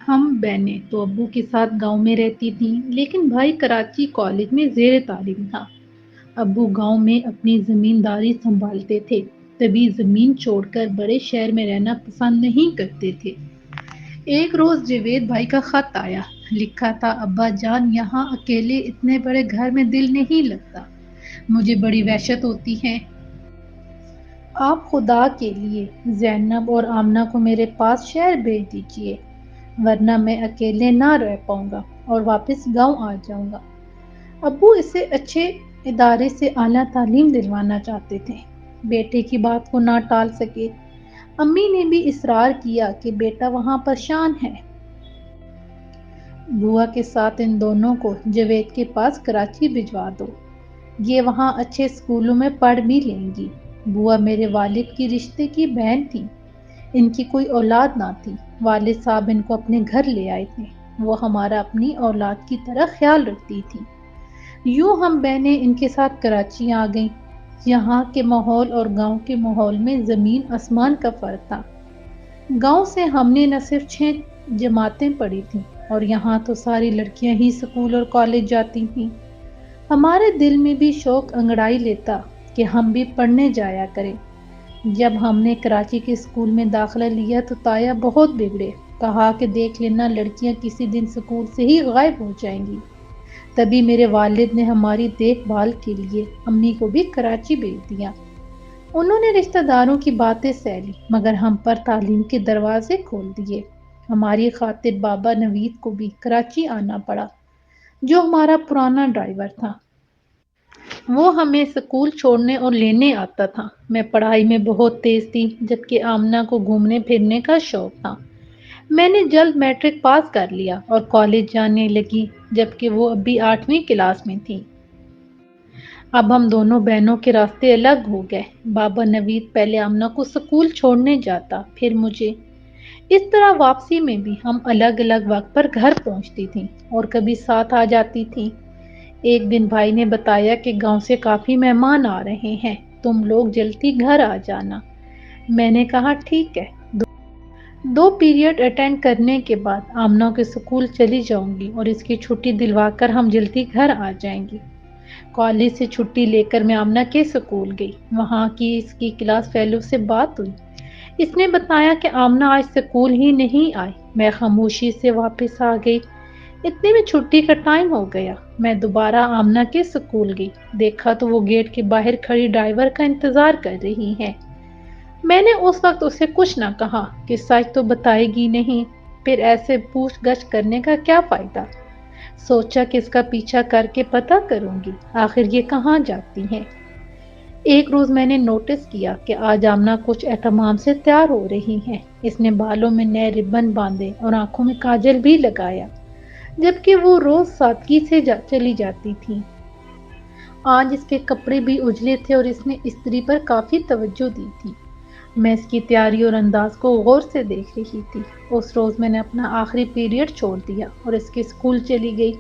ہم بہنیں تو ابو کے ساتھ گاؤں میں رہتی تھیں، لیکن بھائی کراچی کالج میں زیر تعلیم تھا۔ ابو گاؤں میں اپنی زمینداری سنبھالتے تھے، تبھی زمین چھوڑ کر بڑے شہر میں رہنا پسند نہیں کرتے تھے۔ ایک روز جاوید بھائی کا خط آیا، لکھا تھا: ابا جان، یہاں اکیلے اتنے بڑے گھر میں دل نہیں لگتا، مجھے بڑی وحشت ہوتی ہے۔ آپ خدا کے لیے زینب اور آمنہ کو میرے پاس شہر بھیج دیجیے، ورنہ میں اکیلے نہ رہ پاؤں گا اور واپس گاؤں آ جاؤں گا۔ ابو اسے اچھے ادارے سے اعلیٰ تعلیم دلوانا چاہتے تھے، بیٹے کی بات کو نہ ٹال سکے۔ امی نے بھی اصرار کیا کہ بیٹا وہاں پر شان ہے۔ بوا کے ساتھ ان دونوں کو جاوید کے پاس کراچی بھجوا دو، یہ وہاں اچھے اسکولوں میں پڑھ بھی لیں گی۔ بوا میرے والد کی رشتے کی بہن تھی، ان کی کوئی اولاد نہ تھی، والد صاحب ان کو اپنے گھر لے آئے تھے، وہ ہمارا اپنی اولاد کی طرح خیال رکھتی تھی۔ یوں ہم بہنیں ان کے ساتھ کراچی آ گئیں۔ یہاں کے ماحول اور گاؤں کے ماحول میں زمین آسمان کا فرق تھا۔ گاؤں سے ہم نے نہ صرف 6 جماعتیں پڑھی تھیں، اور یہاں تو ساری لڑکیاں ہی اسکول اور کالج جاتی تھیں۔ ہمارے دل میں بھی شوق انگڑائی لیتا کہ ہم بھی پڑھنے جایا کریں۔ جب ہم نے کراچی کے اسکول میں داخلہ لیا تو تایا بہت بگڑے، کہا کہ دیکھ لینا لڑکیاں کسی دن اسکول سے ہی غائب ہو جائیں گی۔ تبھی میرے والد نے ہماری دیکھ بھال کے لیے امی کو بھی کراچی بھیج دیا۔ انہوں نے رشتہ داروں کی باتیں سہ لی، مگر ہم پر تعلیم کے دروازے کھول دیے۔ ہماری خاطر بابا نوید کو بھی کراچی آنا پڑا، جو ہمارا پرانا ڈرائیور تھا۔ وہ ہمیں اسکول چھوڑنے اور لینے آتا تھا۔ میں پڑھائی میں بہت تیز تھی، جبکہ آمنہ کو گھومنے پھرنے کا شوق تھا۔ میں نے جلد میٹرک پاس کر لیا اور کالج جانے لگی، جبکہ وہ ابھی 8ویں کلاس میں تھی۔ اب ہم دونوں بہنوں کے راستے الگ ہو گئے۔ بابا نوید پہلے آمنہ کو اسکول چھوڑنے جاتا، پھر مجھے۔ اس طرح واپسی میں بھی ہم الگ الگ وقت پر گھر پہنچتی تھیں اور کبھی ساتھ آ جاتی تھیں۔ ایک دن بھائی نے بتایا کہ گاؤں سے کافی مہمان آ رہے ہیں، تم لوگ جلدی گھر آ جانا۔ میں نے کہا ٹھیک ہے۔ 2 پیریڈ اٹینڈ کرنے کے بعد آمنہ کے اسکول چلی جاؤں گی اور اس کی چھٹی دلوا کر ہم جلدی گھر آ جائیں گی۔ کالج سے چھٹی لے کر میں آمنہ کے اسکول گئی۔ وہاں کی اس کی کلاس فیلو سے بات ہوئی۔ اس نے بتایا کہ آمنہ آج اسکول ہی نہیں آئی۔ میں خاموشی سے واپس آ گئی۔ اتنے میں چھٹی کا ٹائم ہو گیا۔ میں دوبارہ آمنہ کے اسکول گئی، دیکھا تو وہ گیٹ کے باہر کھڑی ڈرائیور کا انتظار کر رہی ہے۔ میں نے اس وقت اسے کچھ نہ کہا کہ سچ تو بتائے گی نہیں، پھر ایسے پوچھ گچھ کرنے کا کیا فائدہ۔ سوچا کہ اس کا پیچھا کر کے پتہ کروں گی آخر یہ کہاں جاتی ہے۔ ایک روز میں نے نوٹس کیا کہ آج آمنہ کچھ اہتمام سے تیار ہو رہی ہے۔ اس نے بالوں میں نئے ربن باندھے اور آنکھوں میں کاجل بھی لگایا، جبکہ وہ روز سادگی سے چلی جاتی تھی۔ آج اس کے کپڑے بھی اجلے تھے اور اس نے استری پر کافی توجہ دی تھی۔ میں اس کی تیاری اور انداز کو غور سے دیکھ رہی تھی۔ اس روز میں نے اپنا آخری پیریڈ چھوڑ دیا اور اس کے اسکول چلی گئی۔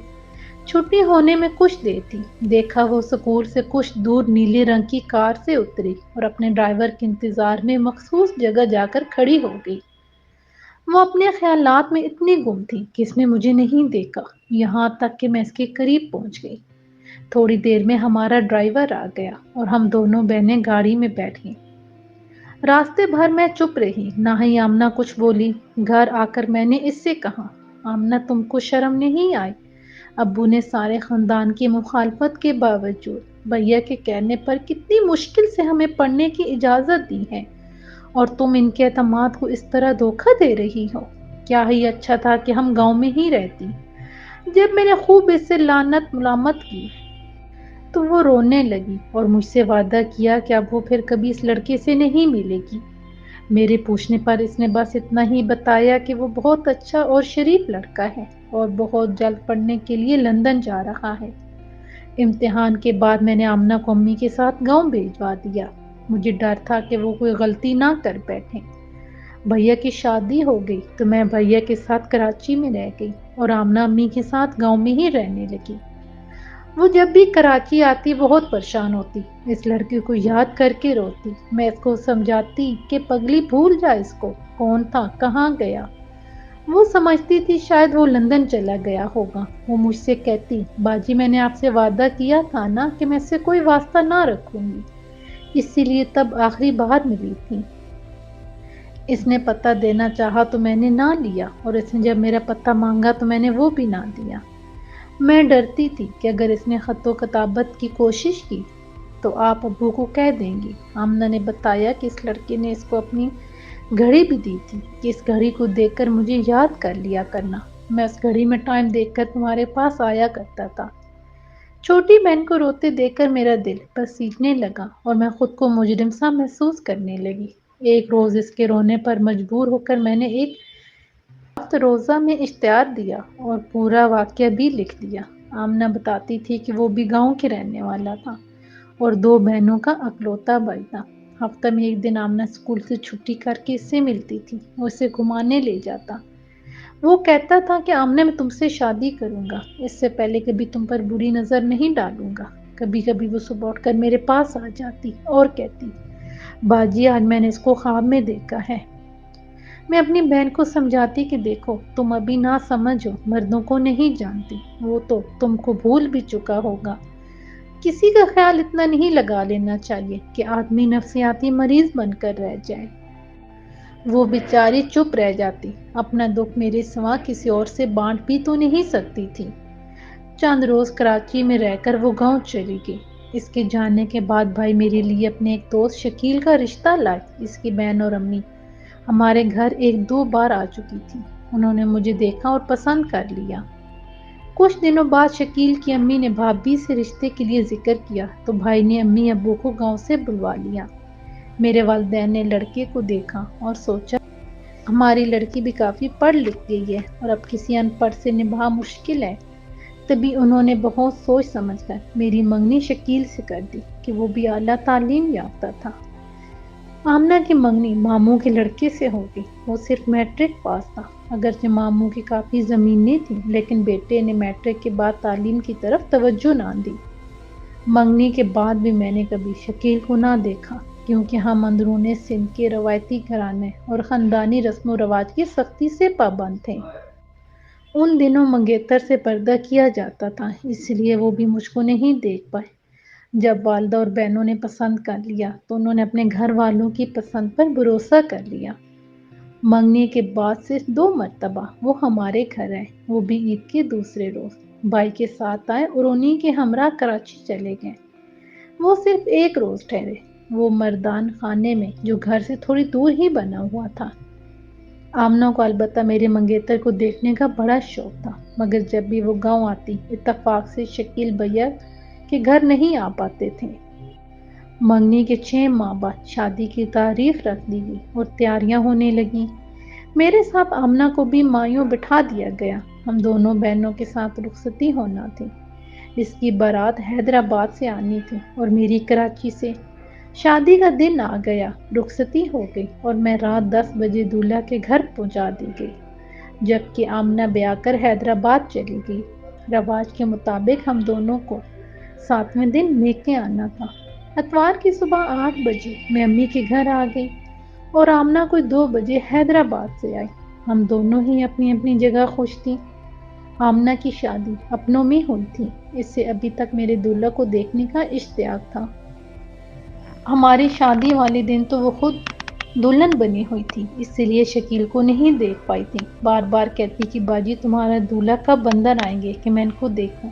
چھٹی ہونے میں کچھ دیر تھی، دیکھا وہ اسکول سے کچھ دور نیلے رنگ کی کار سے اتری اور اپنے ڈرائیور کے انتظار میں مخصوص جگہ جا کر کھڑی ہو گئی۔ وہ اپنے خیالات میں اتنی گم تھی کہ اس نے مجھے نہیں دیکھا، یہاں تک کہ میں اس کے قریب پہنچ گئی۔ تھوڑی دیر میں ہمارا ڈرائیور آ گیا اور ہم دونوں بہنیں گاڑی میں بیٹھ گئیں۔ راستے بھر میں چپ رہی، نہ ہی آمنہ کچھ بولی۔ گھر آ کر میں نے اس سے کہا: آمنہ، تم کو شرم نہیں آئی؟ ابو نے سارے خاندان کی مخالفت کے باوجود بھیا کے کہنے پر کتنی مشکل سے ہمیں پڑھنے کی اجازت دی ہے، اور تم ان کے اعتماد کو اس طرح دھوکہ دے رہی ہو۔ کیا ہی اچھا تھا کہ ہم گاؤں میں ہی رہتی۔ جب میں نے خوب اس سے لعنت ملامت کی تو وہ رونے لگی اور مجھ سے وعدہ کیا کہ اب وہ پھر کبھی اس لڑکے سے نہیں ملے گی۔ میرے پوچھنے پر اس نے بس اتنا ہی بتایا کہ وہ بہت اچھا اور شریف لڑکا ہے اور بہت جلد پڑھنے کے لیے لندن جا رہا ہے۔ امتحان کے بعد میں نے آمنہ کو امی کے ساتھ گاؤں بھیجوا دیا۔ مجھے ڈر تھا کہ وہ کوئی غلطی نہ کر بیٹھیں۔ بھیا کی شادی ہو گئی تو میں بھیا کے ساتھ کراچی میں رہ گئی اور آمنہ امی کے ساتھ گاؤں میں ہی رہنے لگی۔ وہ جب بھی کراچی آتی بہت پریشان ہوتی، اس لڑکے کو یاد کر کے روتی۔ میں اس کو سمجھاتی کہ پگلی بھول جا اس کو، کون تھا، کہاں گیا۔ وہ سمجھتی تھی شاید وہ لندن چلا گیا ہوگا۔ وہ مجھ سے کہتی، باجی میں نے آپ سے وعدہ کیا تھا نا کہ میں اس سے کوئی واسطہ نہ رکھوں گی، اسی لیے تب آخری بار ملی تھی۔ اس نے پتہ دینا چاہا تو میں نے نہ لیا، اور اس نے جب میرا پتہ مانگا تو میں نے وہ بھی نہ دیا۔ میں ڈرتی تھی کہ اگر اس نے خط و کتابت کی کوشش کی تو آپ ابو کو کہہ دیں گی۔ آمنہ نے بتایا کہ اس لڑکے نے اس کو اپنی گھڑی بھی دی تھی کہ اس گھڑی کو دیکھ کر مجھے یاد کر لیا کرنا، میں اس گھڑی میں ٹائم دیکھ کر تمہارے پاس آیا کرتا تھا۔ چھوٹی بہن کو روتے دیکھ کر میرا دل پسیجنے لگا اور میں خود کو مجرم سا محسوس کرنے لگی۔ ایک روز اس کے رونے پر مجبور ہو کر میں نے ایک ہفت روزہ میں اشتہار دیا اور پورا واقعہ بھی لکھ دیا۔ آمنہ بتاتی تھی کہ وہ بھی گاؤں کے رہنے والا تھا اور 2 بہنوں کا اکلوتا بھائی تھا۔ ہفتہ میں ایک دن آمنہ اسکول سے چھٹی کر کے اس سے ملتی تھی، وہ اسے گھمانے لے جاتا۔ وہ کہتا تھا کہ آمنہ میں تم سے شادی کروں گا، اس سے پہلے کبھی تم پر بری نظر نہیں ڈالوں گا۔ کبھی کبھی وہ صبح اٹھ کر میرے پاس آ جاتی اور کہتی، باجی آج میں نے اس کو خواب میں دیکھا ہے۔ میں اپنی بہن کو سمجھاتی کہ دیکھو تم ابھی نہ سمجھو، مردوں کو نہیں جانتی، وہ تو تم کو بھول بھی چکا ہوگا۔ کسی کا خیال اتنا نہیں لگا لینا چاہیے کہ آدمی نفسیاتی مریض بن کر رہ جائے۔ وہ بیچاری چپ رہ جاتی، اپنا دکھ میرے سوا کسی اور سے بانٹ بھی تو نہیں سکتی تھی۔ چند روز کراچی میں رہ کر وہ گاؤں چلی گئی۔ اس کے جانے کے بعد بھائی میرے لیے اپنے ایک دوست شکیل کا رشتہ لائے۔ اس کی بہن اور امی ہمارے گھر 1-2 بار آ چکی تھی، انہوں نے مجھے دیکھا اور پسند کر لیا۔ کچھ دنوں بعد شکیل کی امی نے بھابھی سے رشتے کے لیے ذکر کیا تو بھائی نے امی ابو کو گاؤں سے بلوا لیا۔ میرے والدین نے لڑکے کو دیکھا اور سوچا ہماری لڑکی بھی کافی پڑھ لکھ گئی ہے اور اب کسی ان پڑھ سے نباہ مشکل ہے۔ تبھی انہوں نے بہت سوچ سمجھ کر میری منگنی شکیل سے کر دی کہ وہ بھی اعلیٰ تعلیم یافتہ تھا۔ آمنہ کی منگنی ماموں کے لڑکے سے ہو گئی، وہ صرف میٹرک پاس تھا۔ اگرچہ ماموں کی کافی زمینیں تھیں لیکن بیٹے نے میٹرک کے بعد تعلیم کی طرف توجہ نہ دی۔ منگنی کے بعد بھی میں نے کبھی شکیل کو نہ دیکھا کیونکہ ہم اندرون سندھ کے روایتی گھرانے اور خاندانی رسم و رواج کی سختی سے پابند تھے۔ ان دنوں منگیتر سے پردہ کیا جاتا تھا، اس لیے وہ بھی مجھ کو نہیں دیکھ پائے۔ جب والدہ اور بہنوں نے پسند کر لیا تو انہوں نے اپنے گھر والوں کی پسند پر بھروسہ کر لیا۔ منگنی کے بعد سے 2 مرتبہ وہ ہمارے گھر آئے، وہ بھی عید کے دوسرے روز۔ بھائی کے ساتھ آئے اور انہی کے ہمراہ کراچی چلے گئے۔ وہ صرف 1 روز ٹھہرے، وہ مردان خانے میں جو گھر سے تھوڑی دور ہی بنا ہوا تھا۔ آمنہ کو البتہ میرے منگیتر کو دیکھنے کا بڑا شوق تھا، مگر جب بھی وہ گاؤں آتی اتفاق سے شکیل بھیا کے گھر نہیں آ پاتے تھے۔ منگنی کے 6 ماہ بعد شادی کی تاریخ رکھ دی گئی اور تیاریاں ہونے لگیں۔ میرے ساتھ آمنہ کو بھی مایوں بٹھا دیا گیا، ہم دونوں بہنوں کے ساتھ رخصتی ہونا تھی۔ اس کی بارات حیدرآباد سے آنی تھی اور میری کراچی سے۔ شادی کا دن آ گیا، رخصتی ہو گئی اور میں رات 10 بجے دولہا کے گھر پہنچا دی گئی، جبکہ آمنہ بیاہ کر حیدرآباد چلی گئی۔ رواج کے مطابق ہم دونوں کو 7ویں دن میکے آنا تھا۔ اتوار کی صبح 8 بجے میں امی کے گھر آ گئی اور آمنہ کوئی 2 بجے حیدرآباد سے آئی۔ ہم دونوں ہی اپنی اپنی جگہ خوش تھیں۔ آمنہ کی شادی اپنوں میں ہوئی تھی، اس سے ابھی تک میرے دولہا کو دیکھنے کا اشتیاق تھا۔ ہماری شادی والے دن تو وہ خود دلہن بنی ہوئی تھی، اس لیے شکیل کو نہیں دیکھ پائی تھی۔ بار بار کہتی کہ باجی تمہارا دولہا کب اندر آئیں گے کہ میں ان کو دیکھوں۔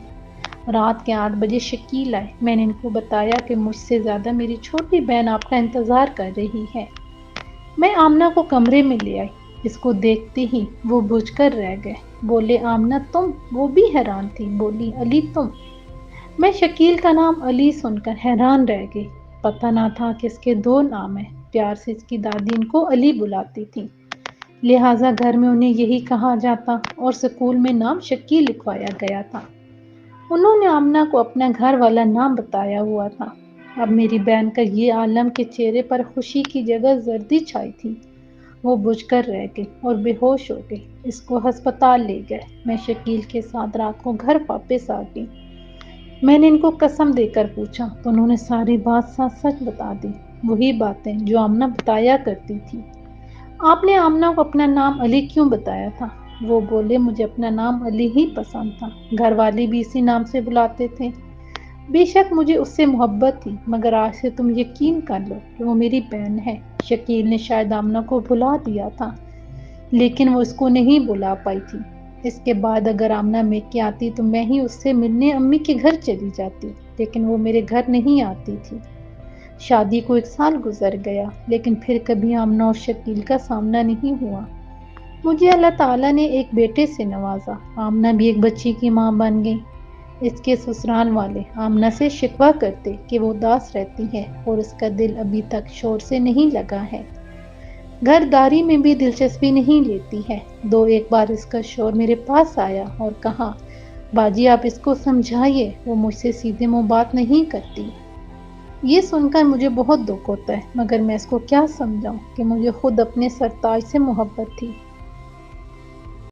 رات کے 8 بجے شکیل آئے، میں نے ان کو بتایا کہ مجھ سے زیادہ میری چھوٹی بہن آپ کا انتظار کر رہی ہے۔ میں آمنہ کو کمرے میں لے آئی، اس کو دیکھتے ہی وہ بجھ کر رہ گئے۔ بولے آمنہ تم؟ وہ بھی حیران تھی، بولی علی تم؟ میں شکیل کا نام علی سن کر حیران رہ گئی، پتہ نہ تھا کہ اس کے 2 نام ہیں۔ پیار سے اس کی دادی ان کو علی بلاتی تھی، لہٰذا گھر میں انہیں یہی کہا جاتا اور اسکول میں نام شکیل لکھوایا گیا تھا۔ انہوں نے آمنہ کو اپنا گھر والا نام بتایا ہوا تھا۔ اب میری بہن کا یہ عالم کے چہرے پر خوشی کی جگہ زردی چھائی تھی، وہ بجھ کر رہ گئی اور بے ہوش ہو گئی۔ اس کو ہسپتال لے گئے، میں شکیل کے ساتھ رات کو گھر واپس آ گئی۔ میں نے ان کو قسم دے کر پوچھا تو انہوں نے ساری بات سچ سچ بتا دی، وہی باتیں جو آمنہ بتایا کرتی تھی۔ آپ نے آمنہ کو اپنا نام علی کیوں بتایا تھا؟ وہ بولے مجھے اپنا نام علی ہی پسند تھا، گھر والے بھی اسی نام سے بلاتے تھے۔ بے شک مجھے اس سے محبت تھی، مگر آج سے تم یقین کر لو کہ وہ میری بہن ہے۔ شکیل نے شاید آمنہ کو بھلا دیا تھا، لیکن وہ اس کو نہیں بلا پائی تھی۔ اس کے بعد اگر آمنہ میکے آتی تو میں ہی اس سے ملنے امی کے گھر چلی جاتی، لیکن وہ میرے گھر نہیں آتی تھی۔ شادی کو 1 سال گزر گیا، لیکن پھر کبھی آمنہ اور شکیل کا سامنا نہیں ہوا۔ مجھے اللہ تعالیٰ نے ایک بیٹے سے نوازا، آمنہ بھی ایک بچی کی ماں بن گئی۔ اس کے سسرال والے آمنہ سے شکوہ کرتے کہ وہ اداس رہتی ہے اور اس کا دل ابھی تک شور سے نہیں لگا ہے، گھر داری میں بھی دلچسپی نہیں لیتی ہے۔ ایک بار اس کا شور میرے پاس آیا اور کہا، باجی آپ اس کو سمجھائیے، وہ مجھ سے سیدھے منہ بات نہیں کرتی۔ یہ سن کر مجھے بہت دکھ ہوتا ہے، مگر میں اس کو کیا سمجھاؤں کہ مجھے خود اپنے سرتاج سے محبت تھی۔